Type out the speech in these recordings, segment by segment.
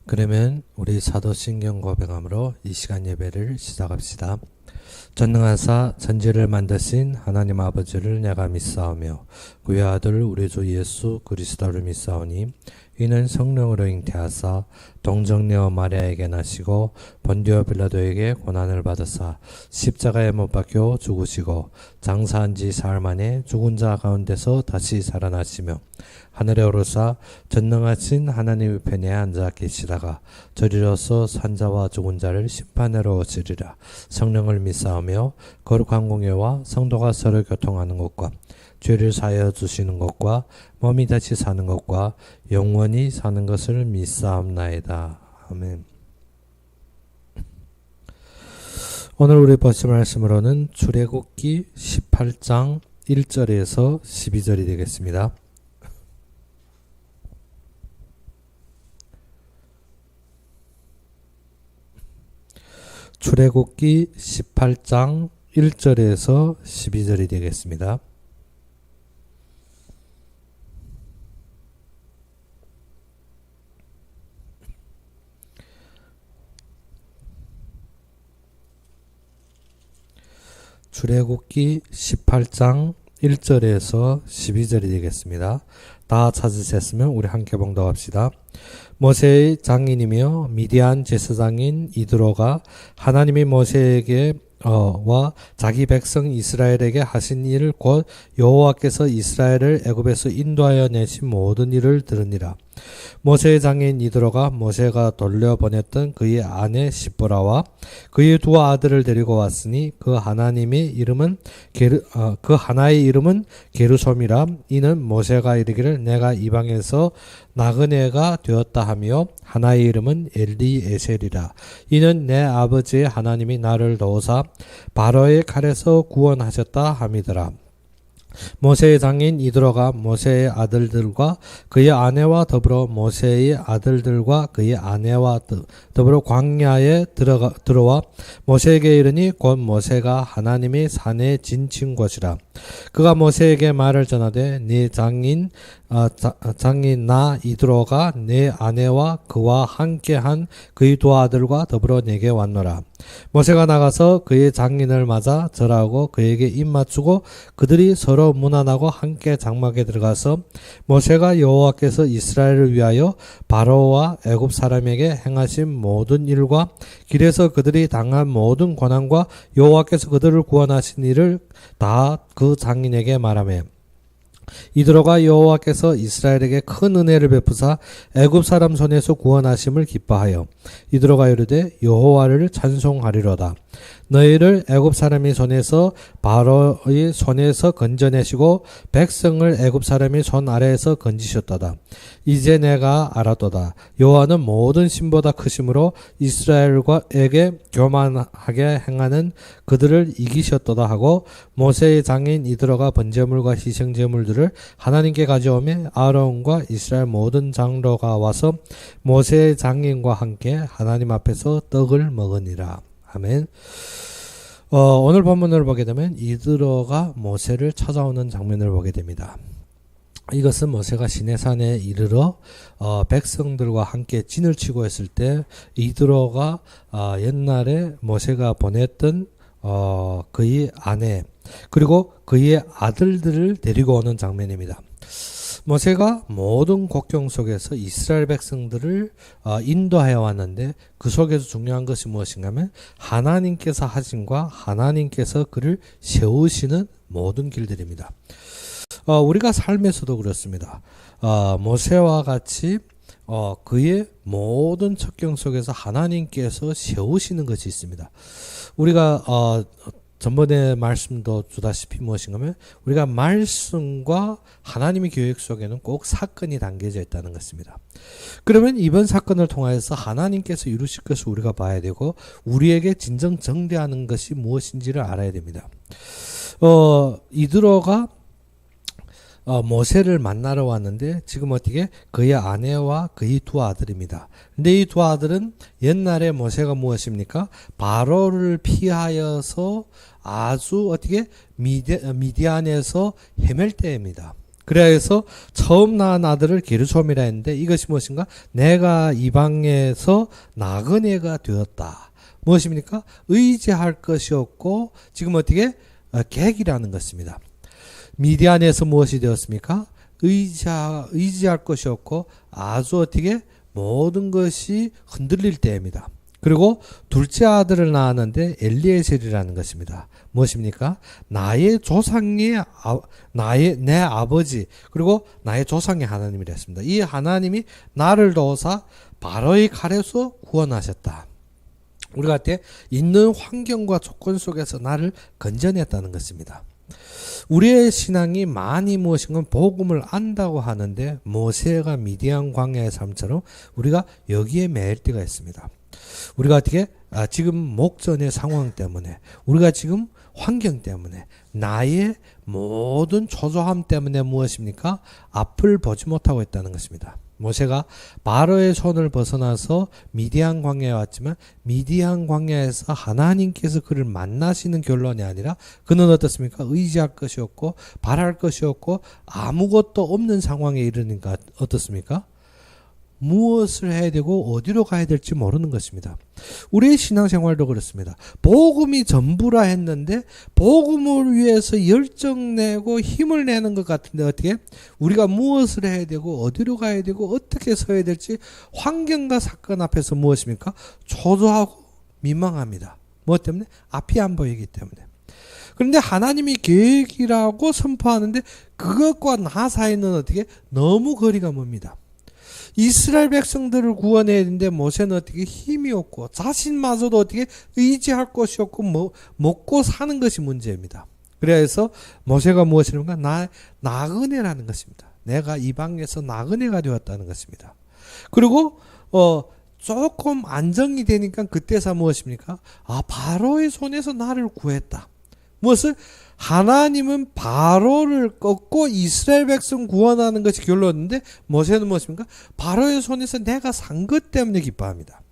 그러면 우리 사도신경 고백함으로 이 시간 예배를 시작합시다. 전능하사 천지를 만드신 하나님 아버지를 내가 믿사오며 그의 아들 우리 주 예수 그리스도를 믿사오니 이는 성령으로 잉태하사 동정녀 마리아에게 나시고 본디오 빌라도에게 고난을 받으사 십자가에 못 박혀 죽으시고 장사한 지 사흘 만에 죽은 자 가운데서 다시 살아나시며 하늘에 오르사 전능하신 하나님의 편에 앉아 계시다가 저리로서 산자와 죽은 자를 심판하러 오시리라. 성령을 믿사오며 거룩한 공예와 성도가 서로 교통하는 것과 죄를 사하여 주시는 것과 몸이 다시 사는 것과 영원히 사는 것을 믿사옵나이다. 아멘. 오늘 우리 보실 말씀으로는 출애굽기 18장 1절에서 12절이 되겠습니다. 출애굽기 18장 1절에서 12절이 되겠습니다. 출애굽기 18장 1절에서 12절이 되겠습니다. 다 찾으셨으면 우리 함께 봉독합시다. 모세의 장인이며 미디안 제사장인 이드로가 하나님이 모세에게 와 자기 백성 이스라엘에게 하신 일을 곧 여호와께서 이스라엘을 애굽에서 인도하여 내신 모든 일을 들으니라. 모세의 장인 이드로가 모세가 돌려보냈던 그의 아내 시보라와 그의 두 아들을 데리고 왔으니 그 하나의 이름은 게르솜이라. 이는 모세가 이르기를 내가 이방에서 나그네가 되었다 하며 하나의 이름은 엘리에셀이라. 이는 내 아버지의 하나님이 나를 도우사 바로의 칼에서 구원하셨다 함이더라. 모세의 장인 이드로가 모세의 아들들과 그의 아내와 더불어 모세의 아들들과 그의 아내와 더불어 광야에 들어와 모세에게 이르니 곧 모세가 하나님의 산에 진친 곳이라. 그가 모세에게 말을 전하되 네 장인 나 이드로가 내 아내와 그와 함께한 그의 두 아들과 더불어 내게 왔노라. 모세가 나가서 그의 장인을 맞아 절하고 그에게 입맞추고 그들이 서로 문안하고 함께 장막에 들어가서 모세가 여호와께서 이스라엘을 위하여 바로와 애굽 사람에게 행하신 모든 일과 길에서 그들이 당한 모든 고난과 여호와께서 그들을 구원하신 일을 다 그 장인에게 말하며 이드로가 여호와께서 이스라엘에게 큰 은혜를 베푸사 애굽 사람 손에서 구원하심을 기뻐하여 이드로가 이르되 여호와를 찬송하리로다. 너희를 애굽 사람의 손에서 바로의 손에서 건져내시고 백성을 애굽 사람의 손 아래에서 건지셨도다. 이제 내가 알았도다. 여호와는 모든 신보다 크심으로 이스라엘에게 교만하게 행하는 그들을 이기셨도다 하고 모세의 장인 이드로가 번제물과 희생제물들을 하나님께 가져오매 아론과 이스라엘 모든 장로가 와서 모세의 장인과 함께 하나님 앞에서 떡을 먹으니라. 아멘. 오늘 본문을 보게 되면 이드로가 모세를 찾아오는 장면을 보게 됩니다. 이것은 모세가 시내산에 이르러 백성들과 함께 진을 치고 있을 때 이드로가 옛날에 모세가 보냈던 그의 아내 그리고 그의 아들들을 데리고 오는 장면입니다. 모세가 모든 국경 속에서 이스라엘 백성들을 인도하여 왔는데 그 속에서 중요한 것이 무엇인가 하면 하나님께서 하심과 하나님께서 그를 세우시는 모든 길들입니다. 우리가 삶에서도 그렇습니다. 모세와 같이 그의 모든 척경 속에서 하나님께서 세우시는 것이 있습니다. 우리가 전번에 말씀도 주다시피 무엇인가 하면 우리가 말씀과 하나님의 계획 속에는 꼭 사건이 담겨져 있다는 것입니다. 그러면 이번 사건을 통하여서 하나님께서 이루실 것을 우리가 봐야 되고 우리에게 진정 정대하는 것이 무엇인지를 알아야 됩니다. 이드로가 모세를 만나러 왔는데 지금 어떻게 그의 아내와 그의 두 아들입니다. 근데 이 두 아들은 옛날에 모세가 무엇입니까? 바로를 피하여서 아주 어떻게 미디안에서 헤맬 때입니다. 그래서 처음 낳은 아들을 게르솜이라 했는데 이것이 무엇인가? 내가 이방에서 나그네가 되었다. 무엇입니까? 의지할 것이 없고 지금 어떻게? 객이라는 것입니다. 미디안에서 무엇이 되었습니까? 의지할 것이 없고 아주 어떻게? 모든 것이 흔들릴 때입니다. 그리고 둘째 아들을 낳았는데 엘리에셀이라는 것입니다. 무엇입니까? 나의 조상의 내 아버지 그리고 나의 조상의 하나님이라 했습니다. 이 하나님이 나를 도우사 바로의 칼에서 구원하셨다. 우리가 있는 환경과 조건 속에서 나를 건져냈다는 것입니다. 우리의 신앙이 많이 무엇인가 복음을 안다고 하는데 모세가 미디안 광야의 삶처럼 우리가 여기에 매일 때가 있습니다. 우리가 지금 목전의 상황 때문에 우리가 지금 환경 때문에 나의 모든 초조함 때문에 무엇입니까? 앞을 보지 못하고 있다는 것입니다. 모세가 바로의 손을 벗어나서 미디안 광야에 왔지만 미디안 광야에서 하나님께서 그를 만나시는 결론이 아니라 그는 어떻습니까? 의지할 것이 없고 바랄 것이 없고 아무것도 없는 상황에 이르니까 어떻습니까? 무엇을 해야 되고 어디로 가야 될지 모르는 것입니다. 우리의 신앙생활도 그렇습니다. 복음이 전부라 했는데 복음을 위해서 열정내고 힘을 내는 것 같은데 어떻게? 우리가 무엇을 해야 되고 어디로 가야 되고 어떻게 서야 될지 환경과 사건 앞에서 무엇입니까? 초조하고 민망합니다. 무엇 때문에? 앞이 안 보이기 때문에. 그런데 하나님이 계획이라고 선포하는데 그것과 나 사이는 어떻게? 너무 거리가 멉니다. 이스라엘 백성들을 구원해야 되는데 모세는 어떻게 힘이 없고 자신마저도 어떻게 의지할 것이 없고 먹고 사는 것이 문제입니다. 그래서 모세가 무엇이냐면 나그네라는 것입니다. 내가 이방에서 나그네가 되었다는 것입니다. 그리고 조금 안정이 되니까 그때서 무엇입니까? 바로의 손에서 나를 구했다. 무엇을? 하나님은 바로를 꺾고 이스라엘 백성 구원하는 것이 결론인데 모세는 무엇입니까? 바로의 손에서 내가 산 것 때문에 기뻐합니다.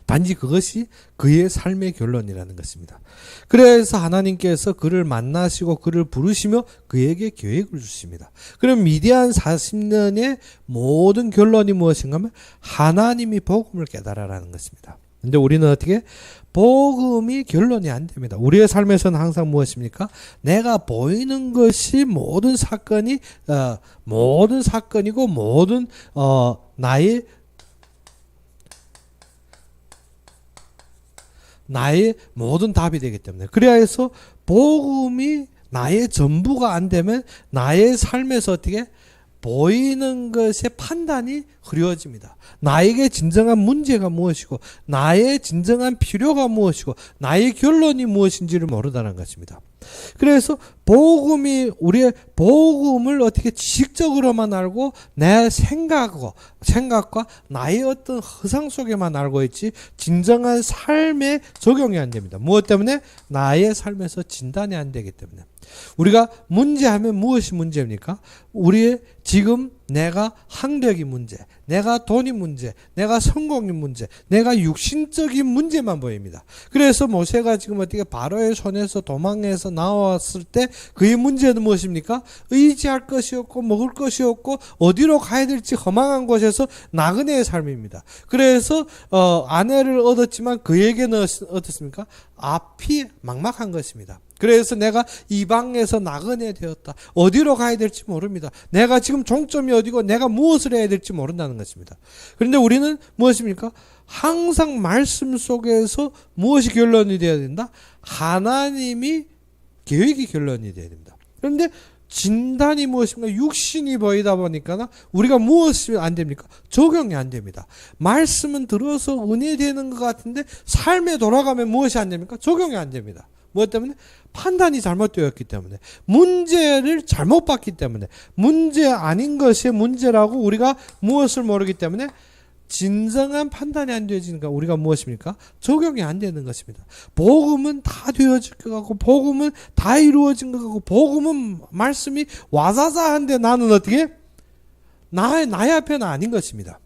단지 그것이 그의 삶의 결론이라는 것입니다. 그래서 하나님께서 그를 만나시고 그를 부르시며 그에게 계획을 주십니다. 그럼 미디안 40년의 모든 결론이 무엇인가 하면 하나님이 복음을 깨달아라는 것입니다. 근데 우리는 어떻게? 복음이 결론이 안 됩니다. 우리의 삶에서는 항상 무엇입니까? 내가 보이는 것이 모든 사건이고 모든 나의 모든 답이 되기 때문에. 그래서 복음이 나의 전부가 안 되면 나의 삶에서 어떻게? 보이는 것의 판단이 흐려집니다. 나에게 진정한 문제가 무엇이고 나의 진정한 필요가 무엇이고 나의 결론이 무엇인지를 모른다는 것입니다. 그래서 우리의 복음을 어떻게 지식적으로만 알고 내 생각과 나의 어떤 허상 속에만 알고 있지 진정한 삶에 적용이 안 됩니다. 무엇 때문에? 나의 삶에서 진단이 안 되기 때문에. 우리가 문제하면 무엇이 문제입니까? 우리의 지금 내가 학력이 문제, 내가 돈이 문제, 내가 성공이 문제, 내가 육신적인 문제만 보입니다. 그래서 모세가 지금 어떻게 바로의 손에서 도망해서 나왔을 때 그의 문제는 무엇입니까? 의지할 것이 없고 먹을 것이 없고 어디로 가야 될지 허망한 곳에서 나그네의 삶입니다. 그래서 아내를 얻었지만 그에게는 어떻습니까? 앞이 막막한 것입니다. 그래서 내가 이방에서 나그네 되었다. 어디로 가야 될지 모릅니다. 내가 지금 종점이 어디고 내가 무엇을 해야 될지 모른다는 것입니다. 그런데 우리는 무엇입니까? 항상 말씀 속에서 무엇이 결론이 되어야 된다? 하나님이 계획이 결론이 되어야 됩니다. 그런데 진단이 무엇인가? 육신이 보이다 보니까 우리가 무엇이 안 됩니까? 적용이 안 됩니다. 말씀은 들어서 은혜되는 것 같은데 삶에 돌아가면 무엇이 안 됩니까? 적용이 안 됩니다. 무엇 때문에? 판단이 잘못되었기 때문에, 문제를 잘못 봤기 때문에, 문제 아닌 것이 문제라고 우리가 무엇을 모르기 때문에 진정한 판단이 안 되어지니까 우리가 무엇입니까? 적용이 안 되는 것입니다. 복음은 다 되어질 것 같고 복음은 다 이루어진 것 같고 복음은 말씀이 와자자한데 나는 어떻게? 나의 앞에는 아닌 것입니다.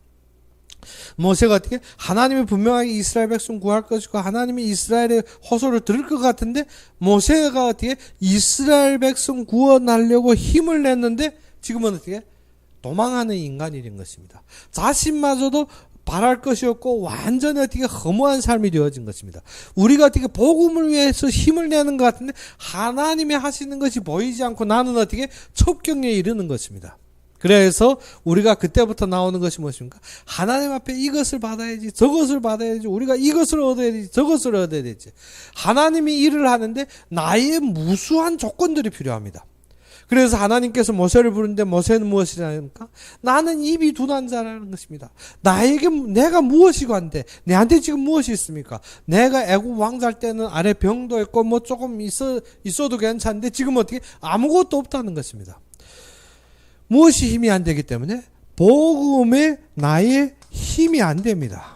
모세가 어떻게 하나님이 분명하게 이스라엘 백성 구할 것이고 하나님이 이스라엘의 호소를 들을 것 같은데 모세가 어떻게 이스라엘 백성 구원하려고 힘을 냈는데 지금은 어떻게 도망하는 인간이 된 것입니다. 자신마저도 바랄 것이 없고 완전히 어떻게 허무한 삶이 되어진 것입니다. 우리가 어떻게 복음을 위해서 힘을 내는 것 같은데 하나님이 하시는 것이 보이지 않고 나는 어떻게 첩경에 이르는 것입니다. 그래서 우리가 그때부터 나오는 것이 무엇입니까? 하나님 앞에 이것을 받아야지 저것을 받아야지 우리가 이것을 얻어야 되지 저것을 얻어야 되지. 하나님이 일을 하는데 나의 무수한 조건들이 필요합니다. 그래서 하나님께서 모세를 부르는데 모세는 무엇이라니까? 나는 입이 둔한 자라는 것입니다. 내가 무엇이고 한데 내한테 지금 무엇이 있습니까? 내가 애굽 왕자일 때는 아래 병도 있고 뭐 조금 있어도 괜찮은데 지금 어떻게 아무것도 없다는 것입니다. 무엇이 힘이 안 되기 때문에 복음에 나의 힘이 안 됩니다.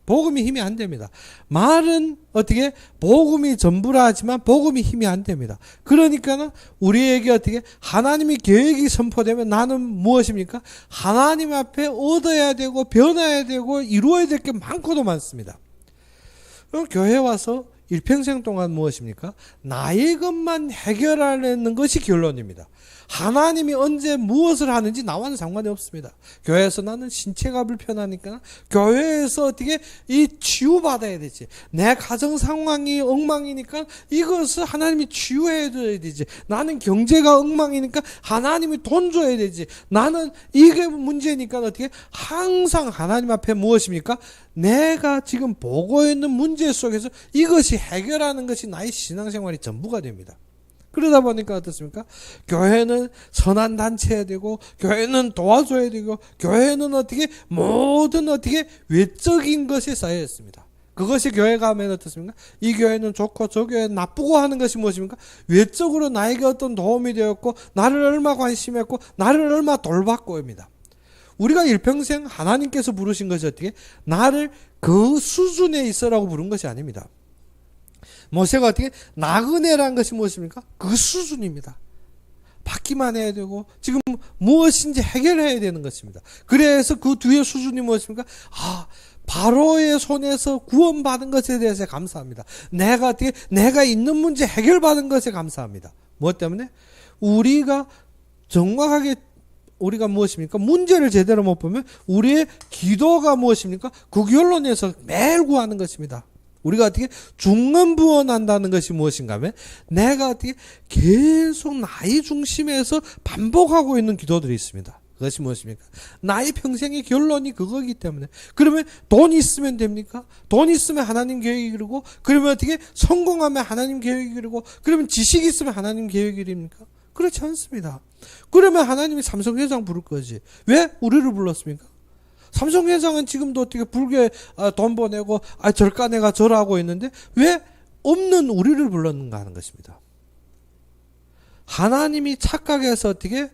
복음이 힘이 안 됩니다. 말은 어떻게 복음이 전부라 하지만 복음이 힘이 안 됩니다. 그러니까는 우리에게 어떻게 하나님의 계획이 선포되면 나는 무엇입니까? 하나님 앞에 얻어야 되고 변해야 되고 이루어야 될 게 많고도 많습니다. 그럼 교회 와서 일평생 동안 무엇입니까? 나의 것만 해결하려는 것이 결론입니다. 하나님이 언제 무엇을 하는지 나와는 상관이 없습니다. 교회에서 나는 신체가 불편하니까 교회에서 어떻게 이 치유받아야 되지. 내 가정 상황이 엉망이니까 이것을 하나님이 치유해 줘야 되지. 나는 경제가 엉망이니까 하나님이 돈 줘야 되지. 나는 이게 문제니까 어떻게 항상 하나님 앞에 무엇입니까? 내가 지금 보고 있는 문제 속에서 이것이 해결하는 것이 나의 신앙생활이 전부가 됩니다. 그러다 보니까 어떻습니까? 교회는 선한 단체해야 되고 교회는 도와줘야 되고 교회는 어떻게 모든 어떻게 외적인 것이 쌓여 있습니다. 그것이 교회가 하면 어떻습니까? 이 교회는 좋고 저 교회는 나쁘고 하는 것이 무엇입니까? 외적으로 나에게 어떤 도움이 되었고 나를 얼마 관심했고 나를 얼마 돌봤고입니다. 우리가 일평생 하나님께서 부르신 것이 어떻게? 나를 그 수준에 있어라고 부른 것이 아닙니다. 모세가 어떻게? 나그네라는 것이 무엇입니까? 그 수준입니다. 받기만 해야 되고 지금 무엇인지 해결해야 되는 것입니다. 그래서 그 뒤에 수준이 무엇입니까? 바로의 손에서 구원받은 것에 대해서 감사합니다. 내가 있는 문제 해결받은 것에 감사합니다. 무엇 때문에? 우리가 정확하게 우리가 무엇입니까? 문제를 제대로 못 보면 우리의 기도가 무엇입니까? 그 결론에서 매일 구하는 것입니다. 우리가 어떻게 중언부언한다는 것이 무엇인가 하면 내가 어떻게 계속 나의 중심에서 반복하고 있는 기도들이 있습니다. 그것이 무엇입니까? 나의 평생의 결론이 그거기 때문에. 그러면 돈 있으면 됩니까? 돈 있으면 하나님 계획이 이루고 그러면 어떻게 성공하면 하나님 계획이 이루고 그러면 지식이 있으면 하나님 계획이 이릅니까? 그렇지 않습니다. 그러면 하나님이 삼성 회장 부를 거지. 왜 우리를 불렀습니까? 삼성 회장은 지금도 어떻게 불교에 돈 보내고 절가 내가 절하고 있는데 왜 없는 우리를 불렀는가 하는 것입니다. 하나님이 착각해서 어떻게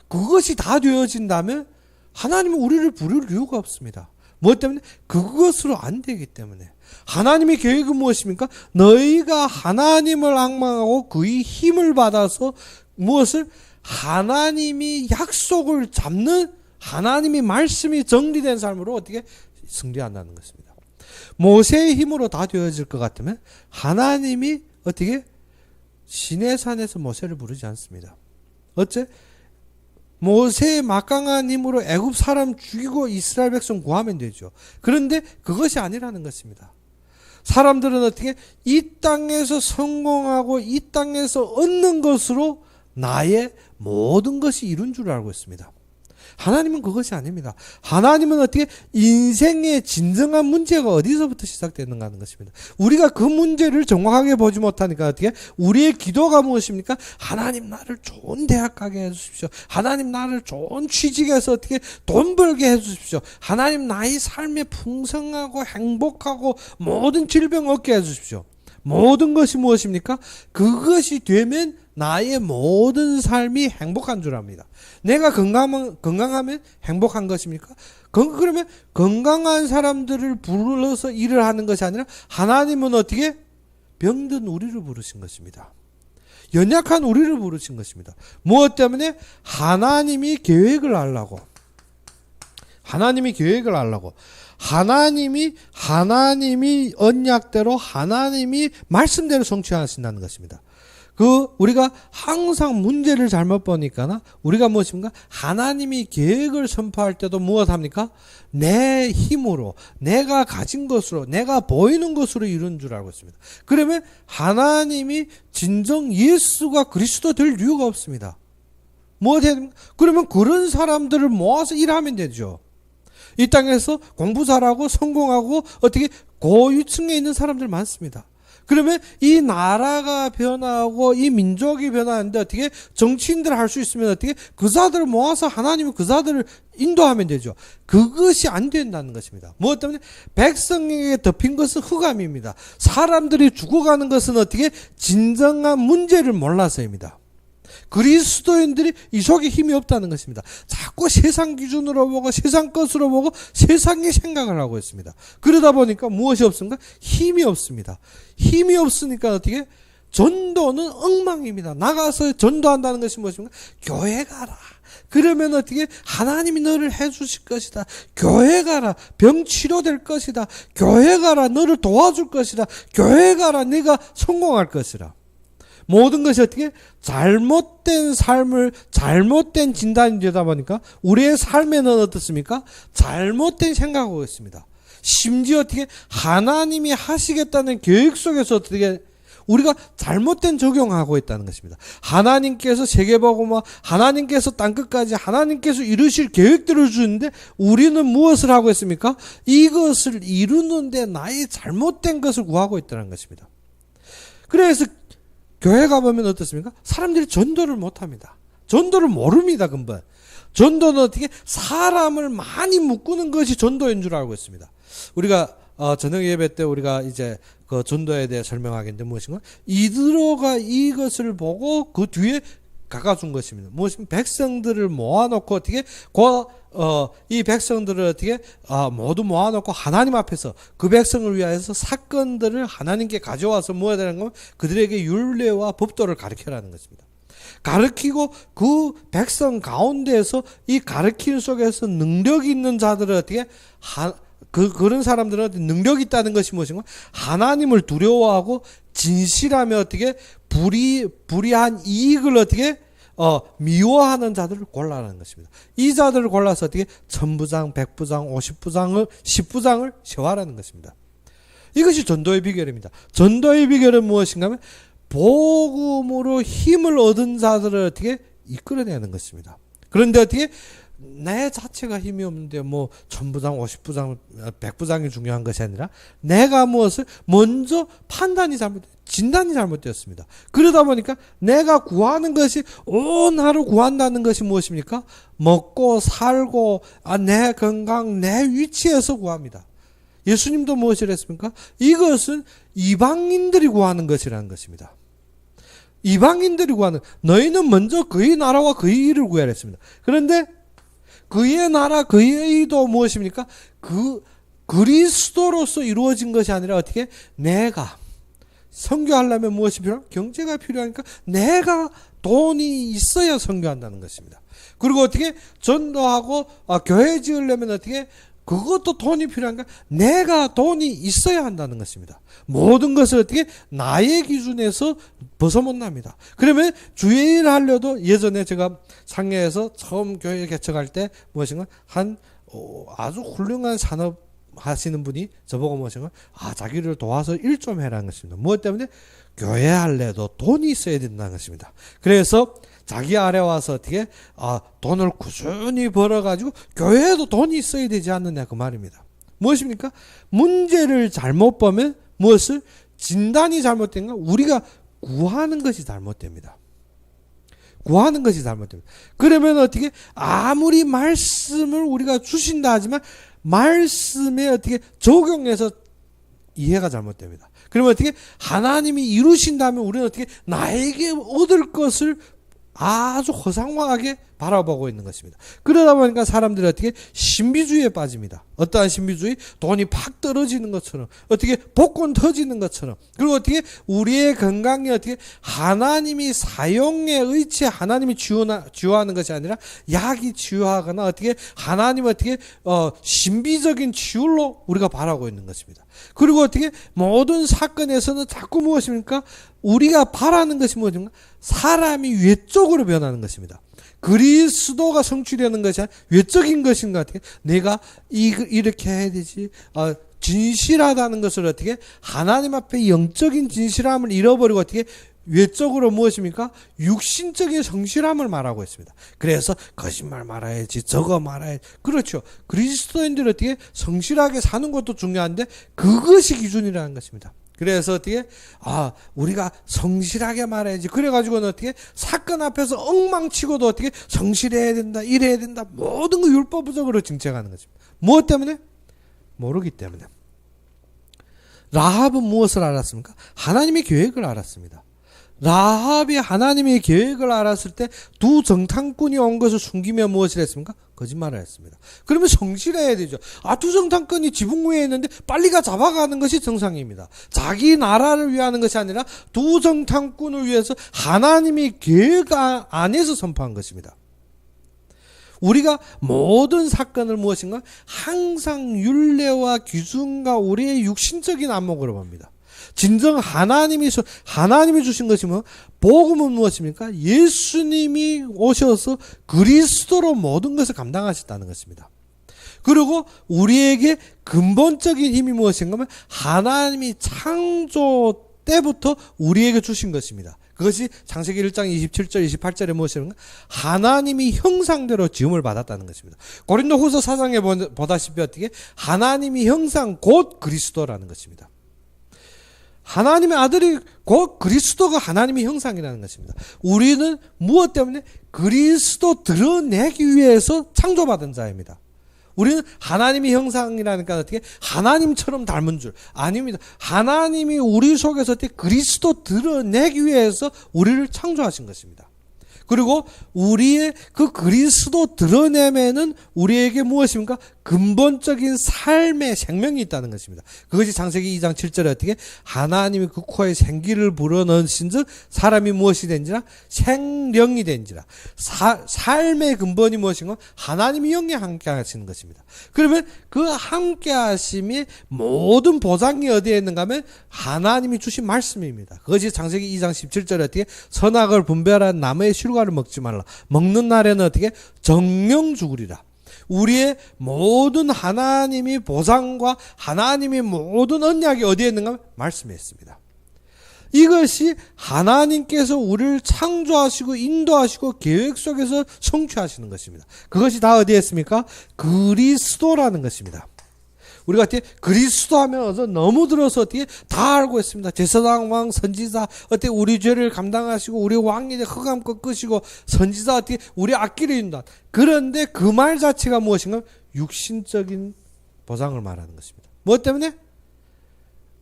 그것이 다 되어진다면 하나님은 우리를 부를 이유가 없습니다. 무엇 때문에? 그것으로 안 되기 때문에. 하나님의 계획은 무엇입니까? 너희가 하나님을 앙망하고 그의 힘을 받아서 무엇을? 하나님이 약속을 잡는 하나님의 말씀이 정리된 삶으로 어떻게 승리한다는 것입니다. 모세의 힘으로 다 되어질 것 같으면 하나님이 어떻게 시내산에서 모세를 부르지 않습니다. 어째? 모세의 막강한 힘으로 애굽 사람 죽이고 이스라엘 백성 구하면 되죠. 그런데 그것이 아니라는 것입니다. 사람들은 어떻게 이 땅에서 성공하고 이 땅에서 얻는 것으로 나의 모든 것이 이룬 줄 알고 있습니다. 하나님은 그것이 아닙니다. 하나님은 어떻게 인생의 진정한 문제가 어디서부터 시작되는가 하는 것입니다. 우리가 그 문제를 정확하게 보지 못하니까 어떻게 우리의 기도가 무엇입니까? 하나님 나를 좋은 대학 가게 해주십시오. 하나님 나를 좋은 취직해서 어떻게 돈 벌게 해주십시오. 하나님 나의 삶에 풍성하고 행복하고 모든 질병 얻게 해주십시오. 모든 것이 무엇입니까? 그것이 되면 나의 모든 삶이 행복한 줄 압니다. 내가 건강하면 행복한 것입니까? 그러면 건강한 사람들을 불러서 일을 하는 것이 아니라 하나님은 어떻게? 병든 우리를 부르신 것입니다. 연약한 우리를 부르신 것입니다. 무엇 때문에? 하나님이 계획을 하려고. 하나님이 계획을 하려고. 하나님이 언약대로 하나님이 말씀대로 성취하신다는 것입니다. 우리가 항상 문제를 잘못 보니까 우리가 무엇입니까? 하나님이 계획을 선포할 때도 무엇 합니까? 내 힘으로, 내가 가진 것으로, 내가 보이는 것으로 이룬 줄 알고 있습니다. 그러면 하나님이 진정 예수가 그리스도 될 이유가 없습니다. 뭐 해야 됩니까? 그러면 그런 사람들을 모아서 일하면 되죠. 이 땅에서 공부 잘하고 성공하고 어떻게 고위층에 있는 사람들 많습니다. 그러면 이 나라가 변하고 이 민족이 변하는데 어떻게 정치인들 할 수 있으면 어떻게 그자들을 모아서 하나님은 그자들을 인도하면 되죠. 그것이 안 된다는 것입니다. 무엇 때문에? 백성에게 덮인 것은 흑암입니다. 사람들이 죽어가는 것은 어떻게 진정한 문제를 몰라서입니다. 그리스도인들이 이 속에 힘이 없다는 것입니다. 자꾸 세상 기준으로 보고 세상 것으로 보고 세상의 생각을 하고 있습니다. 그러다 보니까 무엇이 없습니까? 힘이 없습니다. 힘이 없으니까 어떻게? 전도는 엉망입니다. 나가서 전도한다는 것이 무엇입니까? 교회 가라. 그러면 어떻게? 하나님이 너를 해주실 것이다. 교회 가라. 병 치료될 것이다. 교회 가라. 너를 도와줄 것이다. 교회 가라. 네가 성공할 것이라. 모든 것이 어떻게? 잘못된 삶을, 잘못된 진단이 되다 보니까 우리의 삶에는 어떻습니까? 잘못된 생각하고 있습니다. 심지어 어떻게? 하나님이 하시겠다는 계획 속에서 어떻게? 우리가 잘못된 적용하고 있다는 것입니다. 하나님께서 세계복음화, 하나님께서 땅끝까지 하나님께서 이루실 계획들을 주는데 우리는 무엇을 하고 있습니까? 이것을 이루는데 나의 잘못된 것을 구하고 있다는 것입니다. 그래서 교회 가보면 어떻습니까? 사람들이 전도를 못합니다. 전도를 모릅니다. 근본 전도는 어떻게? 사람을 많이 묶는 것이 전도인 줄 알고 있습니다. 우리가 저녁 예배 때 우리가 이제 그 전도에 대해 설명하겠는데 무엇인가? 이드로가 이것을 보고 그 뒤에 가까준 것입니다. 무엇입니까? 백성들을 모아놓고 어떻게 이 백성들을 어떻게 모두 모아놓고 하나님 앞에서 그 백성을 위하여서 사건들을 하나님께 가져와서 뭐해야 되는 거면 그들에게 율례와 법도를 가르쳐라는 것입니다. 가르치고 그 백성 가운데에서 이 가르치는 속에서 능력이 있는 자들을 어떻게 그런 사람들은 능력이 있다는 것이 무엇인가? 하나님을 두려워하고 진실하며 어떻게 불의한 이익을 어떻게 미워하는 자들을 골라라는 것입니다. 이 자들을 골라서 어떻게 1000부장, 100부장, 50부장을 10부장을 세워라는 것입니다. 이것이 전도의 비결입니다. 전도의 비결은 무엇인가 하면 복음으로 힘을 얻은 자들을 어떻게 이끌어내는 것입니다. 그런데 어떻게 내 자체가 힘이 없는데 뭐 1000부장, 50부장, 100부장이 중요한 것이 아니라 내가 무엇을 먼저 판단이 진단이 잘못되었습니다. 그러다 보니까 내가 구하는 것이 온 하루 구한다는 것이 무엇입니까? 먹고 살고 내 건강, 내 위치에서 구합니다. 예수님도 무엇을 했습니까? 이것은 이방인들이 구하는 것이라는 것입니다. 이방인들이 구하는, 너희는 먼저 그의 나라와 그의 의를 구하라 했습니다. 그런데 그의 나라, 그의 의도 무엇입니까? 그리스도로서 이루어진 것이 아니라 어떻게? 내가 선교하려면 무엇이 필요합니까? 경제가 필요하니까 내가 돈이 있어야 선교한다는 것입니다. 그리고 어떻게? 전도하고 교회 지으려면 어떻게? 그것도 돈이 필요한가? 내가 돈이 있어야 한다는 것입니다. 모든 것을 어떻게? 나의 기준에서 벗어 못 납니다. 그러면 주일 하려도 예전에 제가 상해에서 처음 교회 개척할 때 무엇인가? 아주 훌륭한 산업 하시는 분이 저보고 무엇인가? 자기를 도와서 일 좀 해라는 것입니다. 무엇 때문에? 교회 할래도 돈이 있어야 된다는 것입니다. 그래서 자기 아래 와서 어떻게 돈을 꾸준히 벌어가지고 교회에도 돈이 있어야 되지 않느냐 그 말입니다. 무엇입니까? 문제를 잘못 보면 무엇을? 진단이 잘못된가? 우리가 구하는 것이 잘못됩니다. 구하는 것이 잘못됩니다. 그러면 어떻게? 아무리 말씀을 우리가 주신다 하지만 말씀에 어떻게 적용해서 이해가 잘못됩니다. 그러면 어떻게? 하나님이 이루신다면 우리는 어떻게? 나에게 얻을 것을 아주 허상화하게 바라보고 있는 것입니다. 그러다 보니까 사람들이 어떻게 신비주의에 빠집니다. 어떠한 신비주의? 돈이 팍 떨어지는 것처럼, 어떻게 복권 터지는 것처럼, 그리고 어떻게 우리의 건강이 어떻게 하나님이 사용에 의치 하나님이 치유하는 것이 아니라 약이 치유하거나 어떻게 하나님 어떻게 신비적인 치유로 우리가 바라고 있는 것입니다. 그리고 어떻게 모든 사건에서는 자꾸 무엇입니까? 우리가 바라는 것이 무엇입니까? 사람이 외적으로 변하는 것입니다. 그리스도가 성취되는 것이 아니라 외적인 것인 것 같아요. 내가 이렇게 해야 되지. 진실하다는 것을 어떻게 하나님 앞에 영적인 진실함을 잃어버리고 어떻게 외적으로 무엇입니까? 육신적인 성실함을 말하고 있습니다. 그래서 거짓말 말아야지, 저거 말아야지. 그렇죠. 그리스도인들이 어떻게 성실하게 사는 것도 중요한데 그것이 기준이라는 것입니다. 그래서 어떻게 우리가 성실하게 말해야지. 그래가지고는 어떻게 사건 앞에서 엉망치고도 어떻게 성실해야 된다, 이래야 된다, 모든 거 율법적으로 정책하는 것입니다. 무엇 때문에? 모르기 때문에. 라합은 무엇을 알았습니까? 하나님의 계획을 알았습니다. 라합이 하나님의 계획을 알았을 때 두 정탐꾼이 온 것을 숨기며 무엇을 했습니까? 거짓말을 했습니다. 그러면 성실해야 되죠. 두 정탐꾼이 지붕 위에 있는데 빨리 잡아가는 것이 정상입니다. 자기 나라를 위하는 것이 아니라 두 정탐꾼을 위해서 하나님의 계획 안에서 선포한 것입니다. 우리가 모든 사건을 무엇인가? 항상 율례와 기준과 우리의 육신적인 안목으로 봅니다. 진정 하나님이 주신 것이 뭐? 복음은 무엇입니까? 예수님이 오셔서 그리스도로 모든 것을 감당하셨다는 것입니다. 그리고 우리에게 근본적인 힘이 무엇인가 하면 하나님이 창조 때부터 우리에게 주신 것입니다. 그것이 창세기 1장 27절 28절에 무엇입니까? 하나님이 형상대로 지음을 받았다는 것입니다. 고린도후서 4장에 보다시피 어떻게 하나님이 형상 곧 그리스도라는 것입니다. 하나님의 아들이 곧 그리스도가 하나님의 형상이라는 것입니다. 우리는 무엇 때문에? 그리스도 드러내기 위해서 창조받은 자입니다. 우리는 하나님의 형상이라니까 어떻게 하나님처럼 닮은 줄 아닙니다. 하나님이 우리 속에서 어떻게 그리스도 드러내기 위해서 우리를 창조하신 것입니다. 그리고 우리의 그 그리스도 드러내면은 우리에게 무엇입니까? 근본적인 삶의 생명이 있다는 것입니다. 그것이 창세기 2장 7절에 어떻게 하나님이 그 코에 생기를 불어넣으신즉 사람이 무엇이 된지라 생령이 된지라. 삶의 근본이 무엇인가? 하나님이 영에 함께 하시는 것입니다. 그러면 그 함께 하심이 모든 보장이 어디에 있는가 하면 하나님이 주신 말씀입니다. 그것이 창세기 2장 17절에 어떻게 선악을 분별한 나무의 실과를 먹지 말라. 먹는 날에는 어떻게 정령 죽으리라. 우리의 모든 하나님이 보상과 하나님의 모든 언약이 어디에 있는가 하면 말씀에 있습니다. 이것이 하나님께서 우리를 창조하시고 인도하시고 계획 속에서 성취하시는 것입니다. 그것이 다 어디에 있습니까? 그리스도라는 것입니다. 우리가 어떻게 그리스도 하면 어서 너무 들어서 어떻게 다 알고 있습니다. 제사장 왕 선지자 어떻게 우리 죄를 감당하시고 우리 왕이 흑암 꺾으시고 선지자 어떻게 우리 악기를 인도한. 그런데 그 말 자체가 무엇인가? 육신적인 보상을 말하는 것입니다. 무엇 때문에?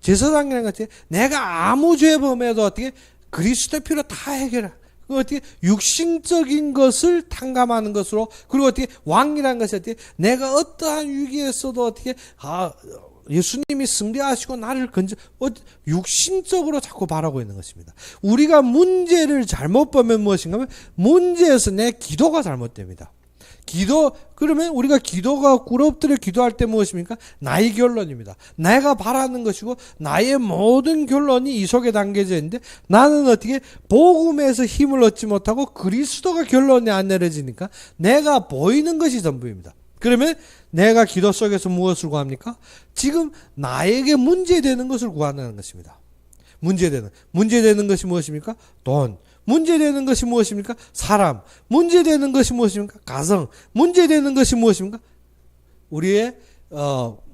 제사장이라는 것이 내가 아무 죄 범해도 어떻게 그리스도의 피로 다 해결해. 어떻게 육신적인 것을 탕감하는 것으로, 그리고 어떻게 왕이라는 것이 어떻게 내가 어떠한 위기에서도 어떻게 예수님이 승리하시고 나를 육신적으로 자꾸 바라고 있는 것입니다. 우리가 문제를 잘못 보면 무엇인가 하면 문제에서 내 기도가 잘못됩니다. 그러면 우리가 기도가 꿇어엎드려 기도할 때 무엇입니까? 나의 결론입니다. 내가 바라는 것이고 나의 모든 결론이 이 속에 담겨져 있는데 나는 어떻게 복음에서 힘을 얻지 못하고 그리스도가 결론이 안 내려지니까 내가 보이는 것이 전부입니다. 그러면 내가 기도 속에서 무엇을 구합니까? 지금 나에게 문제되는 것을 구하는 것입니다. 문제되는 것이 무엇입니까? 돈. 문제되는 것이 무엇입니까? 사람. 문제되는 것이 무엇입니까? 가정. 문제되는 것이 무엇입니까? 우리의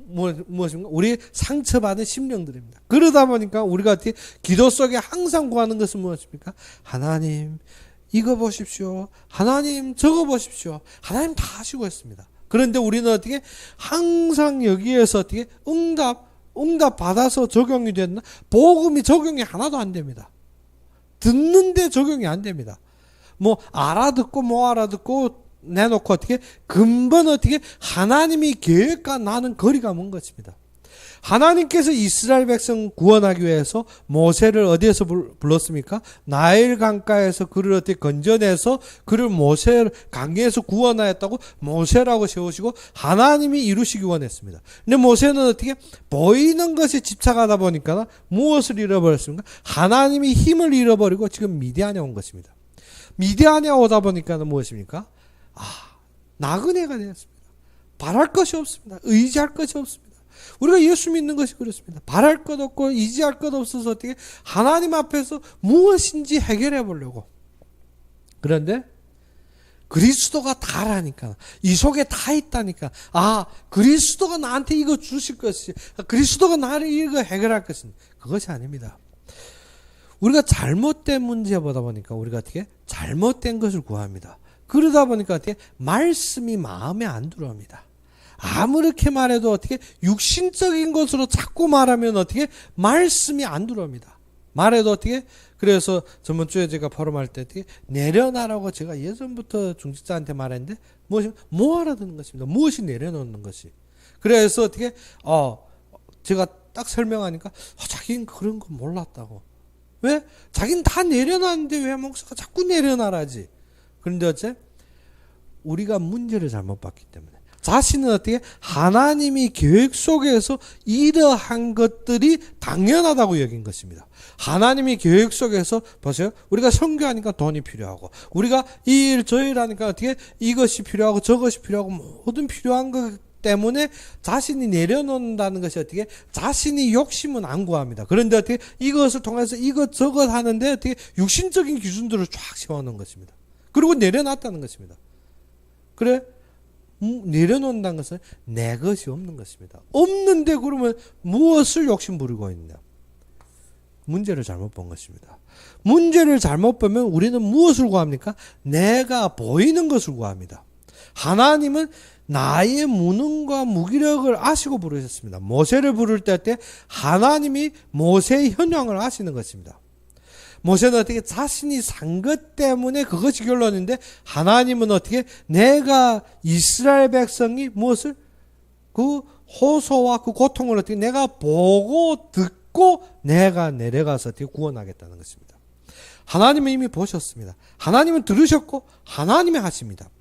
무엇입니까? 우리의 상처받은 심령들입니다. 그러다 보니까 우리가 기도 속에 항상 구하는 것은 무엇입니까? 하나님 이거 보십시오. 하나님 저거 보십시오. 하나님 다 하시고 있습니다. 그런데 우리는 어떻게 항상 여기에서 어떻게 응답 받아서 적용이 됐나? 복음이 적용이 하나도 안 됩니다. 듣는데 적용이 안 됩니다. 뭐 알아듣고 뭐 알아듣고 내놓고 어떻게 근본 어떻게 하나님이 계획과 나는 거리가 먼 것입니다. 하나님께서 이스라엘 백성 구원하기 위해서 모세를 어디에서 불렀습니까? 나일 강가에서 그를 어떻게 건져내서 그를 모세 강에서 구원하였다고 모세라고 세우시고 하나님이 이루시기 원했습니다. 근데 모세는 어떻게 보이는 것에 집착하다 보니까 무엇을 잃어버렸습니까? 하나님이 힘을 잃어버리고 지금 미디안에 온 것입니다. 미디안에 오다 보니까 무엇입니까? 나그네가 되었습니다. 바랄 것이 없습니다. 의지할 것이 없습니다. 우리가 예수 믿는 것이 그렇습니다. 바랄 것 없고 의지할 것 없어서 어떻게 하나님 앞에서 무엇인지 해결해 보려고. 그런데 그리스도가 다라니까, 이 속에 다 있다니까, 그리스도가 나한테 이거 주실 것이, 그리스도가 나를 이거 해결할 것은 그것이 아닙니다. 우리가 잘못된 문제 보다 보니까 우리가 어떻게 잘못된 것을 구합니다. 그러다 보니까 어떻게 말씀이 마음에 안 들어옵니다. 아무렇게 말해도 어떻게 육신적인 것으로 자꾸 말하면 어떻게 말씀이 안 들어옵니다. 말해도 어떻게, 그래서 저번 주에 제가 포럼할 때 어떻게 내려놔라고 제가 예전부터 중직자한테 말했는데 뭐 알아듣는 것입니다. 무엇이 내려놓는 것이. 그래서 어떻게 제가 딱 설명하니까 자기는 그런 거 몰랐다고. 왜? 자기는 다 내려놨는데 왜 목사가 자꾸 내려놔라지. 그런데 어째? 우리가 문제를 잘못 봤기 때문에. 자신은 어떻게 하나님이 계획 속에서 이러한 것들이 당연하다고 여긴 것입니다. 하나님이 계획 속에서 보세요. 우리가 선교하니까 돈이 필요하고, 우리가 이 일 저 일 하니까 어떻게 이것이 필요하고 저것이 필요하고 모든 필요한 것 때문에 자신이 내려놓는다는 것이 어떻게 자신이 욕심은 안 구합니다. 그런데 어떻게 이것을 통해서 이것저것 하는데 어떻게 육신적인 기준들을 쫙 세워놓은 것입니다. 그리고 내려놨다는 것입니다. 그래? 내려놓는다는 것은 내 것이 없는 것입니다. 없는데 그러면 무엇을 욕심 부리고 있냐? 문제를 잘못 본 것입니다. 문제를 잘못 보면 우리는 무엇을 구합니까? 내가 보이는 것을 구합니다. 하나님은 나의 무능과 무기력을 아시고 부르셨습니다. 모세를 부를 때 하나님이 모세의 현황을 아시는 것입니다. 모세는 어떻게 자신이 산 것 때문에 그것이 결론인데, 하나님은 어떻게 내가 이스라엘 백성이 무엇을 그 호소와 그 고통을 어떻게 내가 보고 듣고 내가 내려가서 어떻게 구원하겠다는 것입니다. 하나님은 이미 보셨습니다. 하나님은 들으셨고 하나님이 하십니다.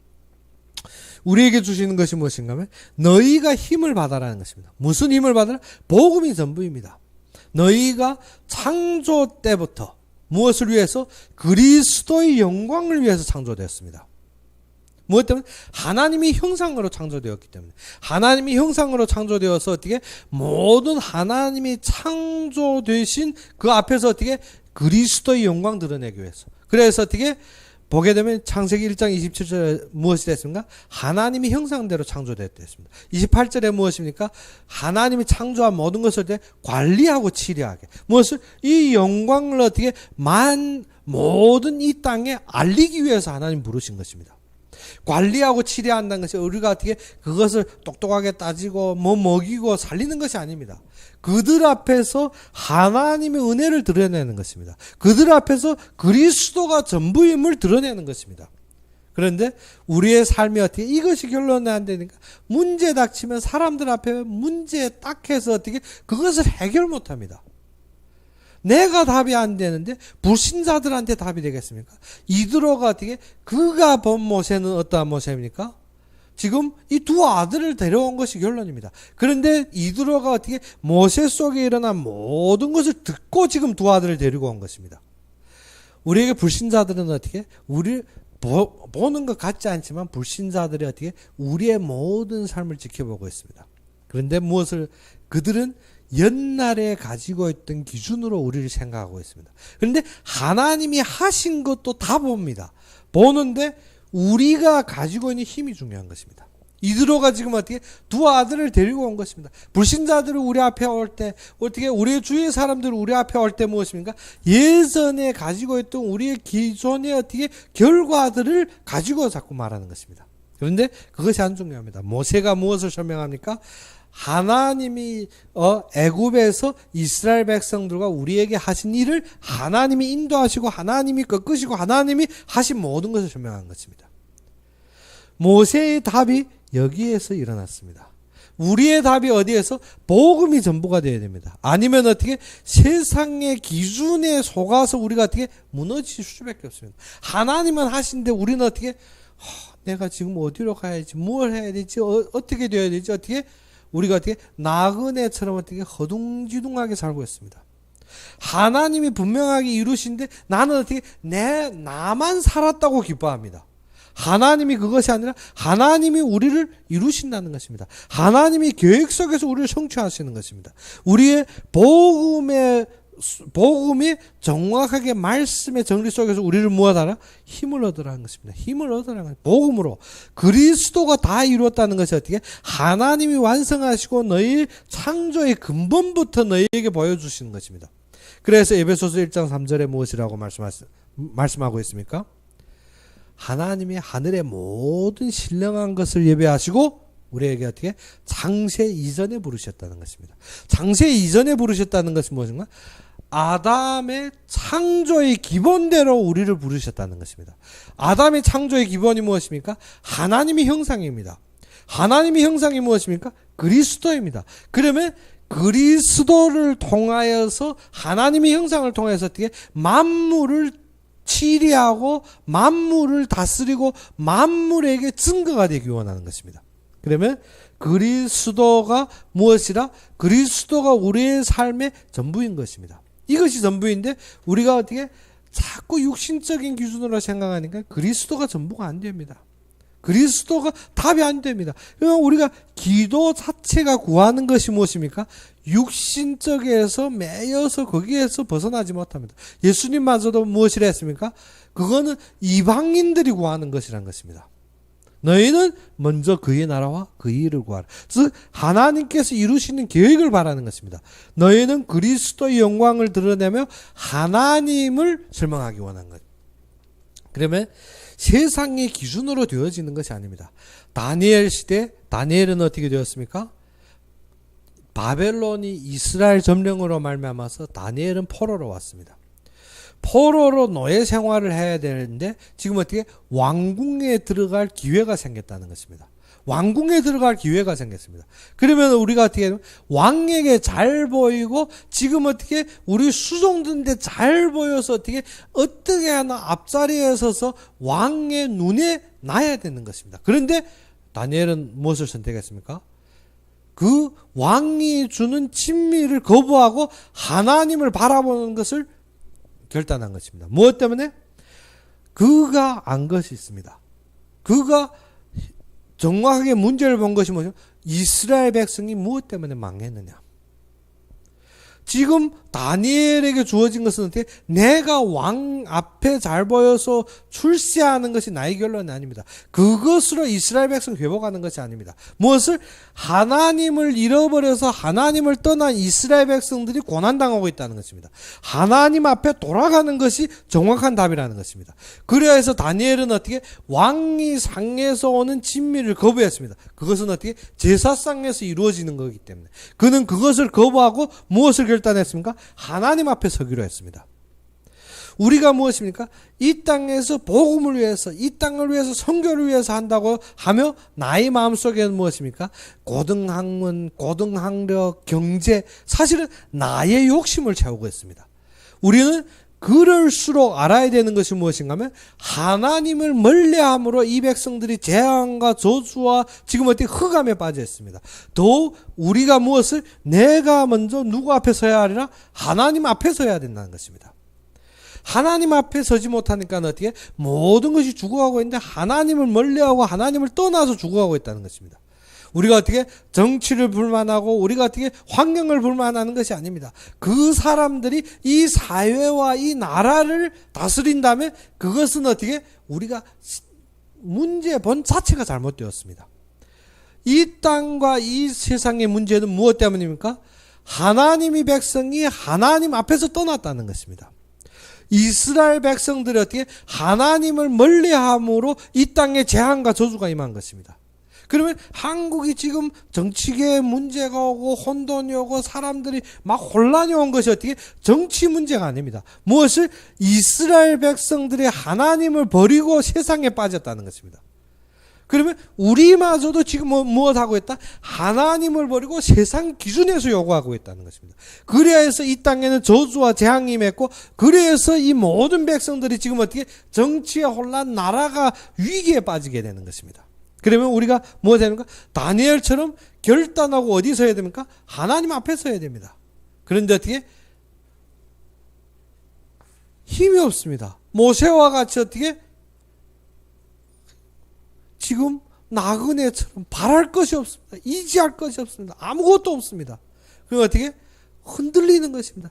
우리에게 주시는 것이 무엇인가 하면 너희가 힘을 받아라는 것입니다. 무슨 힘을 받아라? 복음이 전부입니다. 너희가 창조 때부터 무엇을 위해서? 그리스도의 영광을 위해서 창조되었습니다. 무엇 때문에? 하나님이 형상으로 창조되었기 때문에. 하나님이 형상으로 창조되어서 어떻게 모든 하나님이 창조되신 그 앞에서 어떻게 그리스도의 영광 드러내기 위해서. 그래서 어떻게 보게 되면 창세기 1장 27절에 무엇이 됐습니까? 하나님이 형상대로 창조되었다 했습니다. 28절에 무엇입니까? 하나님이 창조한 모든 것을 관리하고 치료하게. 무엇을? 이 영광을 어떻게 모든 이 땅에 알리기 위해서 하나님 부르신 것입니다. 관리하고 치료한다는 것이 우리가 어떻게 그것을 똑똑하게 따지고 먹이고 살리는 것이 아닙니다. 그들 앞에서 하나님의 은혜를 드러내는 것입니다. 그들 앞에서 그리스도가 전부임을 드러내는 것입니다. 그런데 우리의 삶이 어떻게 이것이 결론이 안 되니까 문제 닥치면 사람들 앞에 문제 딱 해서 어떻게 그것을 해결 못합니다. 내가 답이 안 되는데 불신자들한테 답이 되겠습니까? 이드로가 어떻게 그가 본 모세는 어떠한 모세입니까? 지금 이 두 아들을 데려온 것이 결론입니다. 그런데 이드로가 어떻게 모세 속에 일어난 모든 것을 듣고 지금 두 아들을 데리고 온 것입니다. 우리에게 불신자들은 어떻게 우리 보는 것 같지 않지만 불신자들이 어떻게 우리의 모든 삶을 지켜보고 있습니다. 그런데 무엇을 그들은 옛날에 가지고 있던 기준으로 우리를 생각하고 있습니다. 그런데 하나님이 하신 것도 다 봅니다. 보는데 우리가 가지고 있는 힘이 중요한 것입니다. 이드로가 지금 어떻게 두 아들을 데리고 온 것입니다. 불신자들을 우리 앞에 올 때 어떻게 우리의 주위의 사람들을 우리 앞에 올 때 무엇입니까? 예전에 가지고 있던 우리의 기존의 어떻게 결과들을 가지고 자꾸 말하는 것입니다. 그런데 그것이 안 중요합니다. 모세가 무엇을 설명합니까? 하나님이 애굽에서 이스라엘 백성들과 우리에게 하신 일을 하나님이 인도하시고 하나님이 꺾으시고 하나님이 하신 모든 것을 설명한 것입니다. 모세의 답이 여기에서 일어났습니다. 우리의 답이 어디에서? 복음이 전부가 되어야 됩니다. 아니면 어떻게 세상의 기준에 속아서 우리가 어떻게 무너질 수밖에 없습니다. 하나님은 하신데 우리는 어떻게 내가 지금 어디로 가야지, 뭘 해야 되지, 어떻게 되어야 되지, 어떻게 우리가 어떻게 나그네처럼 어떻게 허둥지둥하게 살고 있습니다. 하나님이 분명하게 이루신데 나는 어떻게 나만 살았다고 기뻐합니다. 하나님이 그것이 아니라 하나님이 우리를 이루신다는 것입니다. 하나님이 계획 속에서 우리를 성취하시는 것입니다. 우리의 복음이 정확하게 말씀의 정리 속에서 우리를 무엇하라? 힘을 얻으라는 것입니다. 힘을 얻으라는 것입니다. 복음으로 그리스도가 다 이루었다는 것이 어떻게? 하나님이 완성하시고 너희 창조의 근본부터 너희에게 보여주시는 것입니다. 그래서 에베소서 1장 3절에 무엇이라고 말씀하고 있습니까? 하나님이 하늘의 모든 신령한 것을 예배하시고 우리에게 어떻게 창세 이전에 부르셨다는 것입니다. 창세 이전에 부르셨다는 것은 무엇인가? 아담의 창조의 기본대로 우리를 부르셨다는 것입니다. 아담의 창조의 기본이 무엇입니까? 하나님의 형상입니다. 하나님의 형상이 무엇입니까? 그리스도입니다. 그러면 그리스도를 통하여서 하나님의 형상을 통해서 어떻게 만물을 치리하고 만물을 다스리고 만물에게 증거가 되기 원하는 것입니다. 그러면 그리스도가 무엇이라? 그리스도가 우리의 삶의 전부인 것입니다. 이것이 전부인데 우리가 어떻게 자꾸 육신적인 기준으로 생각하니까 그리스도가 전부가 안 됩니다. 그리스도가 답이 안 됩니다. 그러면 우리가 기도 자체가 구하는 것이 무엇입니까? 육신적에서 매여서 거기에서 벗어나지 못합니다. 예수님마저도 무엇이라 했습니까? 그거는 이방인들이 구하는 것이란 것입니다. 너희는 먼저 그의 나라와 그의 일을 구하라. 즉 하나님께서 이루시는 계획을 바라는 것입니다. 너희는 그리스도의 영광을 드러내며 하나님을 설명하기 원하는 것. 그러면 세상의 기준으로 되어지는 것이 아닙니다. 다니엘 시대, 다니엘은 어떻게 되었습니까? 바벨론이 이스라엘 점령으로 말미암아서 다니엘은 포로로 왔습니다. 포로로 노예 생활을 해야 되는데 지금 어떻게 왕궁에 들어갈 기회가 생겼다는 것입니다. 왕궁에 들어갈 기회가 생겼습니다. 그러면 우리가 어떻게 하면 왕에게 잘 보이고 지금 어떻게 우리 수종드는데 잘 보여서 어떻게 하나 앞자리에 서서 왕의 눈에 놔야 되는 것입니다. 그런데 다니엘은 무엇을 선택했습니까? 그 왕이 주는 친미를 거부하고 하나님을 바라보는 것을 결단한 것입니다. 무엇 때문에? 그가 안 것이 있습니다. 그가 정확하게 문제를 본 것이 뭐죠? 이스라엘 백성이 무엇 때문에 망했느냐? 지금 다니엘에게 주어진 것은 어떻게? 내가 왕 앞에 잘 보여서 출세하는 것이 나의 결론이 아닙니다. 그것으로 이스라엘 백성 회복하는 것이 아닙니다. 무엇을? 하나님을 잃어버려서 하나님을 떠난 이스라엘 백성들이 고난당하고 있다는 것입니다. 하나님 앞에 돌아가는 것이 정확한 답이라는 것입니다. 그래서 다니엘은 어떻게? 왕이 상에서 오는 진미를 거부했습니다. 그것은 어떻게? 제사상에서 이루어지는 것이기 때문에 그는 그것을 거부하고 무엇을 결단했습니까? 하나님 앞에 서기로 했습니다. 우리가 무엇입니까? 이 땅에서 복음을 위해서, 이 땅을 위해서, 선교를 위해서 한다고 하며 나의 마음속에는 무엇입니까? 고등학문, 고등학력, 경제, 사실은 나의 욕심을 채우고 있습니다. 우리는 그럴수록 알아야 되는 것이 무엇인가 하면 하나님을 멀리함으로 이 백성들이 재앙과 저주와 지금 어떻게 흑암에 빠져 있습니다. 더욱 우리가 무엇을 내가 먼저 누구 앞에 서야 하리라? 하나님 앞에 서야 된다는 것입니다. 하나님 앞에 서지 못하니까 어떻게 모든 것이 죽어가고 있는데 하나님을 멀리하고 하나님을 떠나서 죽어가고 있다는 것입니다. 우리가 어떻게 정치를 불만하고 우리가 어떻게 환경을 불만하는 것이 아닙니다. 그 사람들이 이 사회와 이 나라를 다스린다면 그것은 어떻게 우리가 문제의 본 자체가 잘못되었습니다. 이 땅과 이 세상의 문제는 무엇 때문입니까? 하나님이 백성이 하나님 앞에서 떠났다는 것입니다. 이스라엘 백성들이 어떻게 하나님을 멀리함으로 이 땅에 재앙과 저주가 임한 것입니다. 그러면 한국이 지금 정치계에 문제가 오고 혼돈이 오고 사람들이 막 혼란이 온 것이 어떻게 정치 문제가 아닙니다. 무엇을 이스라엘 백성들이 하나님을 버리고 세상에 빠졌다는 것입니다. 그러면 우리마저도 지금 무엇하고 있다? 하나님을 버리고 세상 기준에서 요구하고 있다는 것입니다. 그래서 이 땅에는 저주와 재앙이 임했고, 그래서 이 모든 백성들이 지금 어떻게 정치의 혼란, 나라가 위기에 빠지게 되는 것입니다. 그러면 우리가 무엇 해야 됩니까? 다니엘처럼 결단하고 어디 서야 됩니까? 하나님 앞에 서야 됩니다. 그런데 어떻게? 힘이 없습니다. 모세와 같이 어떻게? 지금 나그네처럼 바랄 것이 없습니다. 의지할 것이 없습니다. 아무것도 없습니다. 그리고 어떻게? 흔들리는 것입니다.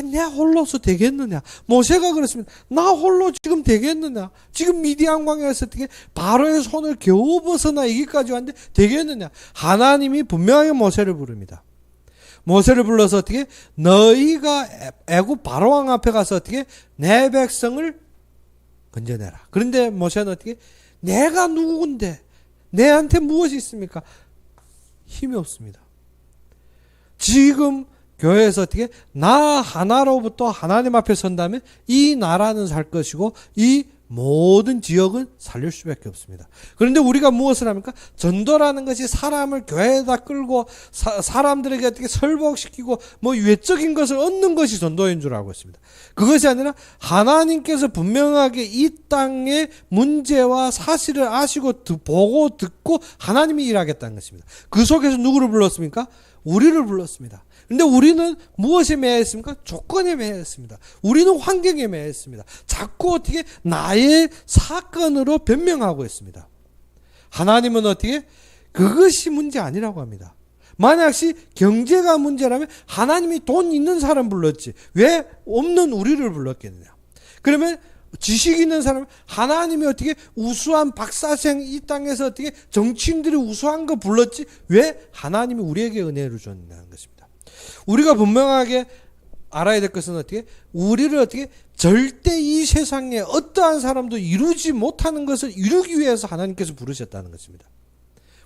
내 홀로서 되겠느냐? 모세가 그렇습니다. 나 홀로 지금 되겠느냐? 지금 미디안 광야에서 어떻게 바로의 손을 겨우 벗어나 이기까지 왔는데 되겠느냐? 하나님이 분명하게 모세를 부릅니다. 모세를 불러서 어떻게? 너희가 애굽 바로왕 앞에 가서 어떻게? 내 백성을 건져내라. 그런데 모세는 어떻게? 내가 누군데? 내한테 무엇이 있습니까? 힘이 없습니다. 지금 교회에서 어떻게 나 하나로부터 하나님 앞에 선다면 이 나라는 살 것이고 이 모든 지역은 살릴 수밖에 없습니다. 그런데 우리가 무엇을 합니까? 전도라는 것이 사람을 교회에다 끌고 사람들에게 어떻게 설복시키고 뭐 외적인 것을 얻는 것이 전도인 줄 알고 있습니다. 그것이 아니라 하나님께서 분명하게 이 땅의 문제와 사실을 아시고 보고 듣고 하나님이 일하겠다는 것입니다. 그 속에서 누구를 불렀습니까? 우리를 불렀습니다. 근데 우리는 무엇에 매여 있습니까? 조건에 매여 있습니다. 우리는 환경에 매여 있습니다. 자꾸 어떻게 나의 사건으로 변명하고 있습니다. 하나님은 어떻게? 그것이 문제 아니라고 합니다. 만약시 경제가 문제라면 하나님이 돈 있는 사람 불렀지 왜 없는 우리를 불렀겠느냐? 그러면 지식 있는 사람, 하나님이 어떻게 우수한 박사생 이 땅에서 어떻게 정치인들이 우수한 거 불렀지 왜 하나님이 우리에게 은혜를 줬냐는 것입니다. 우리가 분명하게 알아야 될 것은 어떻게? 우리를 어떻게 절대 이 세상에 어떠한 사람도 이루지 못하는 것을 이루기 위해서 하나님께서 부르셨다는 것입니다.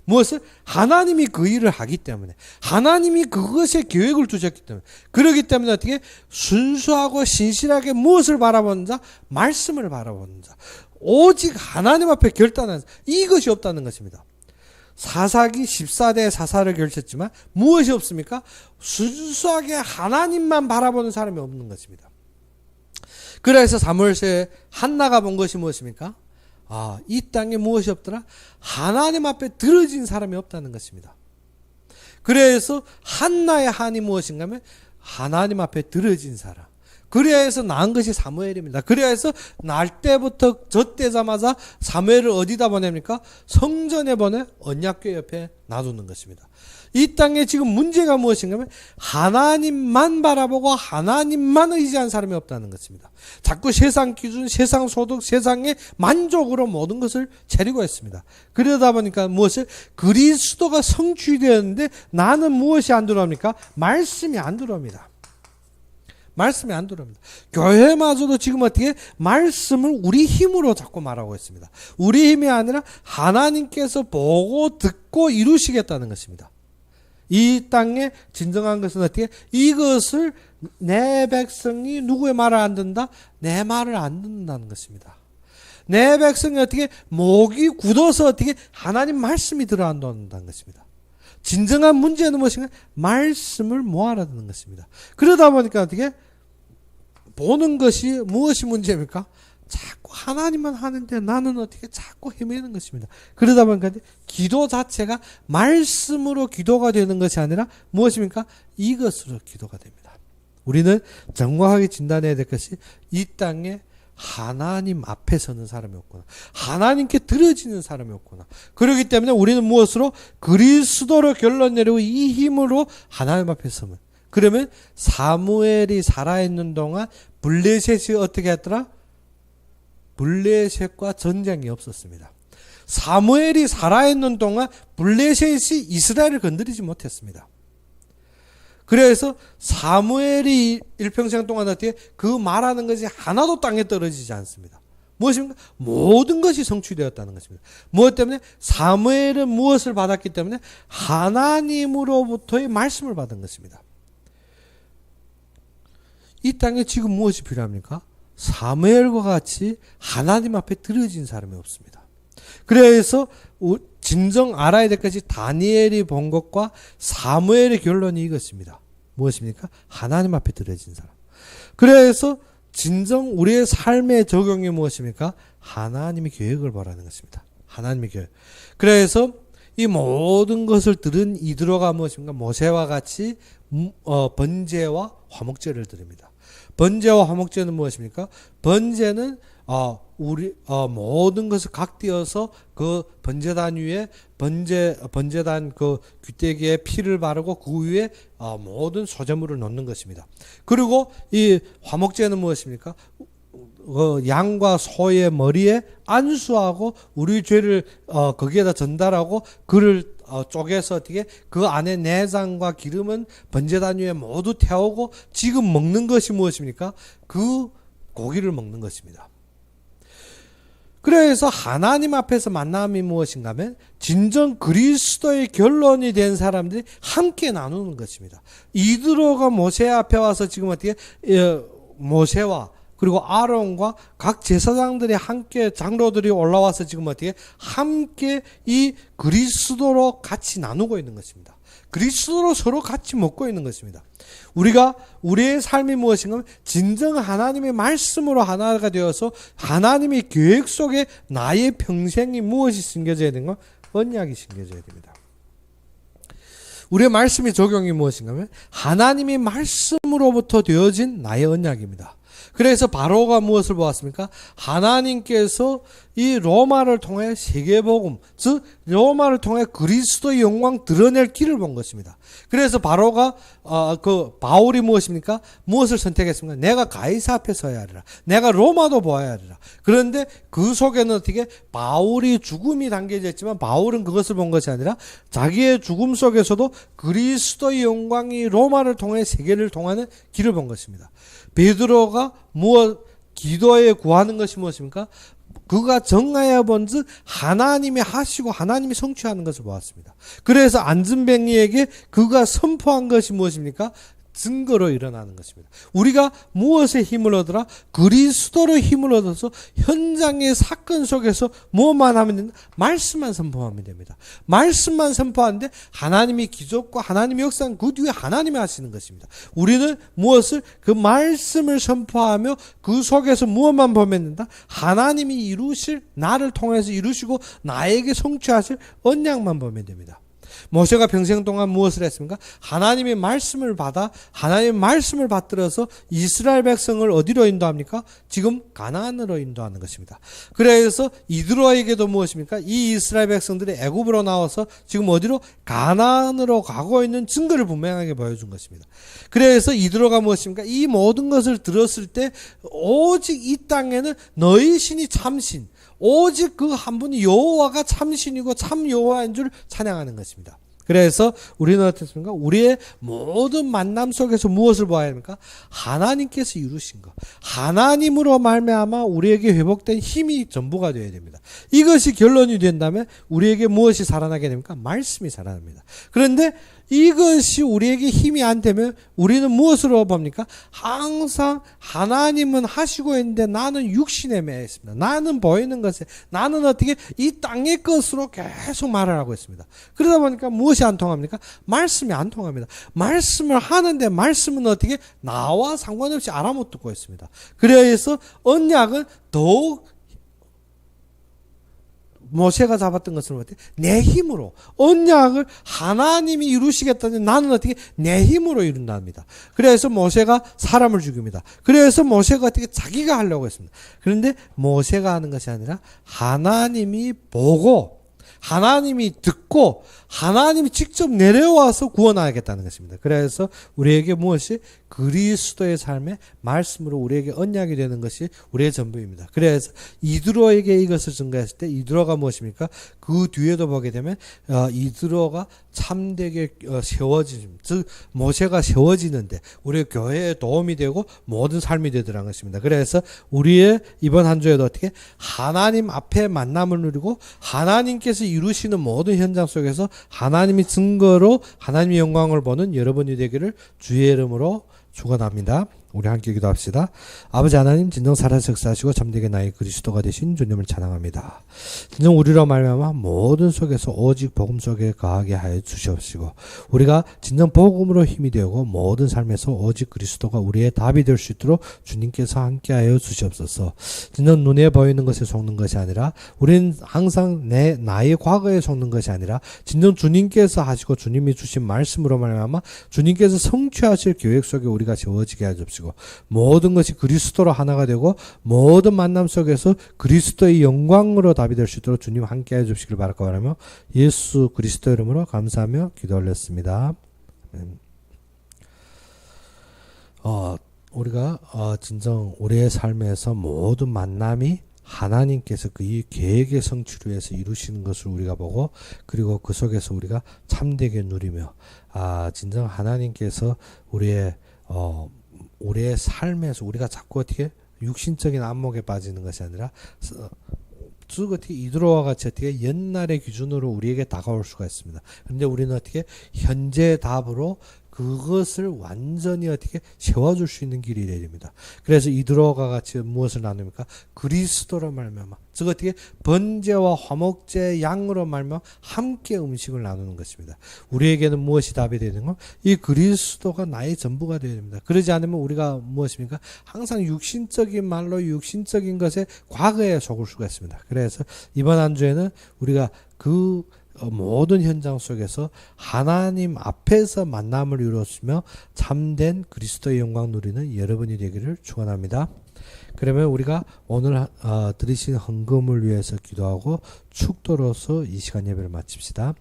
무엇을? 하나님이 그 일을 하기 때문에, 하나님이 그것에 계획을 두셨기 때문에, 그렇기 때문에 어떻게? 순수하고 신실하게 무엇을 바라보는 자? 말씀을 바라보는 자. 오직 하나님 앞에 결단하는 자. 이것이 없다는 것입니다. 사사기 14대 사사를 결쳤지만 무엇이 없습니까? 순수하게 하나님만 바라보는 사람이 없는 것입니다. 그래서 사무엘서에 한나가 본 것이 무엇입니까? 이 땅에 무엇이 없더라? 하나님 앞에 들어진 사람이 없다는 것입니다. 그래서 한나의 한이 무엇인가 하면 하나님 앞에 들어진 사람. 그래서 낳은 것이 사무엘입니다. 그래서 날 때부터 젖대자마자 사무엘을 어디다 보냅니까? 성전에 보내 언약궤 옆에 놔두는 것입니다. 이 땅에 지금 문제가 무엇인가 하면 하나님만 바라보고 하나님만 의지한 사람이 없다는 것입니다. 자꾸 세상 기준, 세상 소득, 세상의 만족으로 모든 것을 차리고 있습니다. 그러다 보니까 무엇을? 그리스도가 성취되었는데 나는 무엇이 안 들어옵니까? 말씀이 안 들어옵니다. 말씀이 안 들어옵니다. 교회마저도 지금 어떻게 말씀을 우리 힘으로 자꾸 말하고 있습니다. 우리 힘이 아니라 하나님께서 보고 듣고 이루시겠다는 것입니다. 이 땅에 진정한 것은 어떻게? 이것을 내 백성이 누구의 말을 안 듣는다? 내 말을 안 듣는다는 것입니다. 내 백성이 어떻게? 목이 굳어서 어떻게? 하나님 말씀이 들어 안 듣는다는 것입니다. 진정한 문제는 무엇인가? 말씀을 못 알아듣는 것입니다. 그러다 보니까 어떻게? 보는 것이 무엇이 문제입니까? 자꾸 하나님만 하는데 나는 어떻게 자꾸 헤매는 것입니다. 그러다 보니까 기도 자체가 말씀으로 기도가 되는 것이 아니라 무엇입니까? 이것으로 기도가 됩니다. 우리는 정확하게 진단해야 될 것이 이 땅에 하나님 앞에 서는 사람이 없구나. 하나님께 들어지는 사람이 없구나. 그렇기 때문에 우리는 무엇으로? 그리스도로 결론 내리고 이 힘으로 하나님 앞에 서면. 그러면 사무엘이 살아있는 동안 블레셋이 어떻게 했더라? 블레셋과 전쟁이 없었습니다. 사무엘이 살아있는 동안 블레셋이 이스라엘을 건드리지 못했습니다. 그래서 사무엘이 일평생 동안 어떻게 그 말하는 것이 하나도 땅에 떨어지지 않습니다. 무엇입니까? 모든 것이 성취되었다는 것입니다. 무엇 때문에? 사무엘은 무엇을 받았기 때문에 하나님으로부터의 말씀을 받은 것입니다. 이 땅에 지금 무엇이 필요합니까? 사무엘과 같이 하나님 앞에 드려진 사람이 없습니다. 그래서 진정 알아야 될 것이 다니엘이 본 것과 사무엘의 결론이 이것입니다. 무엇입니까? 하나님 앞에 드려진 사람. 그래서 진정 우리의 삶의 적용이 무엇입니까? 하나님의 계획을 보라는 것입니다. 하나님의 계획. 그래서 이 모든 것을 들은 이드로가 무엇입니까? 모세와 같이 번제와 화목제를 드립니다. 번제와 화목제는 무엇입니까? 번제는 모든 것을 각띄어서 그 번제단 위에 번제단 그 귀때기에 피를 바르고 그 위에 모든 소재물을 놓는 것입니다. 그리고 이 화목제는 무엇입니까? 양과 소의 머리에 안수하고 우리 죄를 거기에다 전달하고 그를 쪼개서 어떻게 그 안에 내장과 기름은 번제단 위에 모두 태우고 지금 먹는 것이 무엇입니까? 그 고기를 먹는 것입니다. 그래서 하나님 앞에서 만남이 무엇인가 하면 진정 그리스도의 결론이 된 사람들이 함께 나누는 것입니다. 이드로가 모세 앞에 와서 지금 어떻게 모세와 그리고 아론과 각 제사장들이 함께 장로들이 올라와서 지금 어떻게 함께 이 그리스도로 같이 나누고 있는 것입니다. 그리스도로 서로 같이 먹고 있는 것입니다. 우리의 삶이 무엇인가 하면 진정 하나님의 말씀으로 하나가 되어서 하나님의 계획 속에 나의 평생이 무엇이 심겨져야 되는가? 언약이 심겨져야 됩니다. 우리의 말씀의 적용이 무엇인가 하면 하나님의 말씀으로부터 되어진 나의 언약입니다. 그래서 바로가 무엇을 보았습니까? 하나님께서 이 로마를 통해 세계복음, 즉 로마를 통해 그리스도의 영광 드러낼 길을 본 것입니다. 그래서 바로가 바울이 무엇입니까? 무엇을 선택했습니까? 내가 가이사 앞에 서야 하리라. 내가 로마도 보아야 하리라. 그런데 그 속에는 어떻게 바울이 죽음이 담겨져 있지만 바울은 그것을 본 것이 아니라 자기의 죽음 속에서도 그리스도의 영광이 로마를 통해 세계를 통하는 길을 본 것입니다. 베드로가 기도에 구하는 것이 무엇입니까? 그가 정하여 본즉 하나님이 하시고 하나님이 성취하는 것을 보았습니다. 그래서 안전뱅이에게 그가 선포한 것이 무엇입니까? 증거로 일어나는 것입니다. 우리가 무엇에 힘을 얻으라? 그리스도로 힘을 얻어서 현장의 사건 속에서 무엇만 하면 된다? 말씀만 선포하면 됩니다. 말씀만 선포하는데 하나님이 기적과 하나님의 역사는 그 뒤에 하나님이 하시는 것입니다. 우리는 무엇을? 그 말씀을 선포하며 그 속에서 무엇만 보면 된다? 하나님이 이루실, 나를 통해서 이루시고 나에게 성취하실 언약만 보면 됩니다. 모세가 평생 동안 무엇을 했습니까? 하나님의 말씀을 받아 하나님의 말씀을 받들어서 이스라엘 백성을 어디로 인도합니까? 지금 가나안으로 인도하는 것입니다. 그래서 이드로에게도 무엇입니까? 이 이스라엘 백성들이 애굽으로 나와서 지금 어디로? 가나안으로 가고 있는 증거를 분명하게 보여준 것입니다. 그래서 이드로가 무엇입니까? 이 모든 것을 들었을 때 오직 이 땅에는 너희 신이 참신, 오직 그 한 분이 여호와가 참신이고 참 여호와인 줄 찬양하는 것입니다. 그래서 우리는 어떻습니까? 우리의 모든 만남 속에서 무엇을 보아야 합니까? 하나님께서 이루신 것, 하나님으로 말미암아 우리에게 회복된 힘이 전부가 되어야 됩니다. 이것이 결론이 된다면 우리에게 무엇이 살아나게 됩니까? 말씀이 살아납니다. 그런데 이것이 우리에게 힘이 안 되면 우리는 무엇으로 봅니까? 항상 하나님은 하시고 있는데 나는 육신에 매여 있습니다. 나는 보이는 것에, 나는 어떻게 이 땅의 것으로 계속 말을 하고 있습니다. 그러다 보니까 무엇이 안 통합니까? 말씀이 안 통합니다. 말씀을 하는데 말씀은 어떻게 나와 상관없이 알아못듣고 있습니다. 그래서 언약은 더욱 모세가 잡았던 것은 어떻게? 내 힘으로. 언약을 하나님이 이루시겠다니 나는 어떻게? 내 힘으로 이룬답니다. 그래서 모세가 사람을 죽입니다. 그래서 모세가 어떻게? 자기가 하려고 했습니다. 그런데 모세가 하는 것이 아니라 하나님이 보고, 하나님이 듣고, 하나님이 직접 내려와서 구원하겠다는 것입니다. 그래서 우리에게 무엇이 그리스도의 삶의 말씀으로 우리에게 언약이 되는 것이 우리의 전부입니다. 그래서 이드로에게 이것을 증거했을 때 이드로가 무엇입니까? 그 뒤에도 보게 되면 이드로가 참되게 세워진, 즉 모세가 세워지는데 우리 교회에 도움이 되고 모든 삶이 되더라는 것입니다. 그래서 우리의 이번 한 주에도 어떻게 하나님 앞에 만남을 누리고 하나님께서 이루시는 모든 현장 속에서 하나님이 증거로 하나님의 영광을 보는 여러분이 되기를 주의 이름으로 축원합니다. 우리 함께 기도합시다. 아버지 하나님, 진정 살아서 역사하시고 참되게 나의 그리스도가 되신 주님을 찬양합니다. 진정 우리로 말미암아 모든 속에서 오직 복음 속에 거하게 하여 주시옵시고 우리가 진정 복음으로 힘이 되고 모든 삶에서 오직 그리스도가 우리의 답이 될 수 있도록 주님께서 함께하여 주시옵소서. 진정 눈에 보이는 것에 속는 것이 아니라 우리는 항상 나의 과거에 속는 것이 아니라 진정 주님께서 하시고 주님이 주신 말씀으로 말미암아 주님께서 성취하실 계획 속에 우리가 세워지게 하여 주옵시고 모든 것이 그리스도로 하나가 되고 모든 만남 속에서 그리스도의 영광으로 답이 될 수 있도록 주님 함께 해주시길 바랄까 바라며 예수 그리스도 이름으로 감사하며 기도 올렸습니다. 우리가 진정 우리의 삶에서 모든 만남이 하나님께서 그 계획의 성취를 위해서 이루시는 것을 우리가 보고 그리고 그 속에서 우리가 참되게 누리며 진정 하나님께서 우리의 삶에서 우리가 자꾸 어떻게 육신적인 안목에 빠지는 것이 아니라 즉 어떻게 이드로와 같이 어떻게 옛날의 기준으로 우리에게 다가올 수가 있습니다. 그런데 우리는 어떻게 현재의 답으로 그것을 완전히 어떻게 세워줄 수 있는 길이 되야 됩니다. 그래서 이드로가 같이 무엇을 나눕니까? 그리스도로 말미암아 즉 어떻게 번제와 화목제 양으로 말미암아 함께 음식을 나누는 것입니다. 우리에게는 무엇이 답이 되는 건 이 그리스도가 나의 전부가 되어야 됩니다. 그러지 않으면 우리가 무엇입니까? 항상 육신적인 말로 육신적인 것에 과거에 속을 수가 있습니다. 그래서 이번 한 주에는 우리가 그 모든 현장 속에서 하나님 앞에서 만남을 이루었으며 참된 그리스도의 영광 누리는 여러분이 되기를 축원합니다. 그러면 우리가 오늘 드리신 헌금을 위해서 기도하고 축도로서 이 시간 예배를 마칩시다.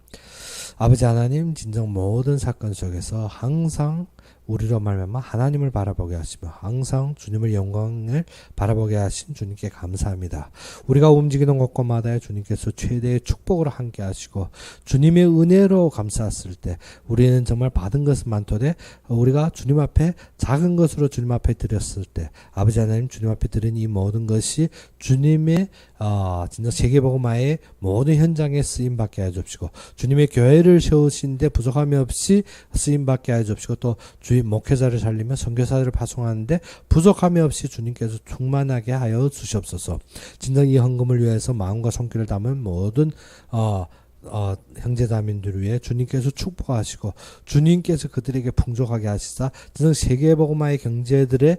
아버지 하나님, 진정 모든 사건 속에서 항상 우리로 말미암아 하나님을 바라보게 하시며 항상 주님의 영광을 바라보게 하신 주님께 감사합니다. 우리가 움직이는 곳곳마다 주님께서 최대의 축복으로 함께 하시고 주님의 은혜로 감사했을 때 우리는 정말 받은 것은 많도되 우리가 주님 앞에 작은 것으로 주님 앞에 드렸을 때 아버지 하나님 주님 앞에 드린 이 모든 것이 주님의 진짜 세계복음화의 모든 현장에 쓰임받게 하여 주옵시고 주님의 교회를 세우신데 부족함이 없이 쓰임받게 하여 주옵시고 또 주의 목회자를 살리며 선교사들을 파송하는데 부족함이 없이 주님께서 충만하게 하여 주시옵소서. 진정 이 헌금을 위해서 마음과 손길을 담은 모든 형제자매들을 위해 주님께서 축복하시고 주님께서 그들에게 풍족하게 하시사 진정 세계복음화의 경제들의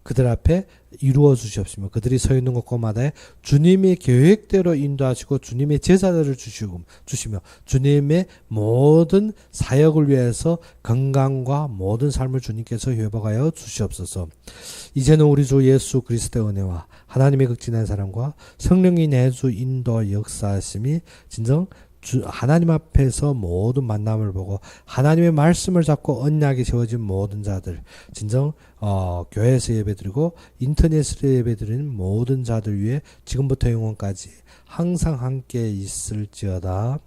그들 앞에 이루어 주시옵시며 그들이 서 있는 곳곳마다 주님의 계획대로 인도하시고 주님의 제자들을 주시며 주님의 모든 사역을 위해서 건강과 모든 삶을 주님께서 회복하여 주시옵소서. 이제는 우리 주 예수 그리스도의 은혜와 하나님의 극진한 사랑과 성령이 내주 인도 역사하심이 진정 하나님 앞에서 모든 만남을 보고 하나님의 말씀을 잡고 언약이 세워진 모든 자들 진정 교회에서 예배드리고 인터넷으로 예배드리는 모든 자들 위해 지금부터 영원까지 항상 함께 있을지어다.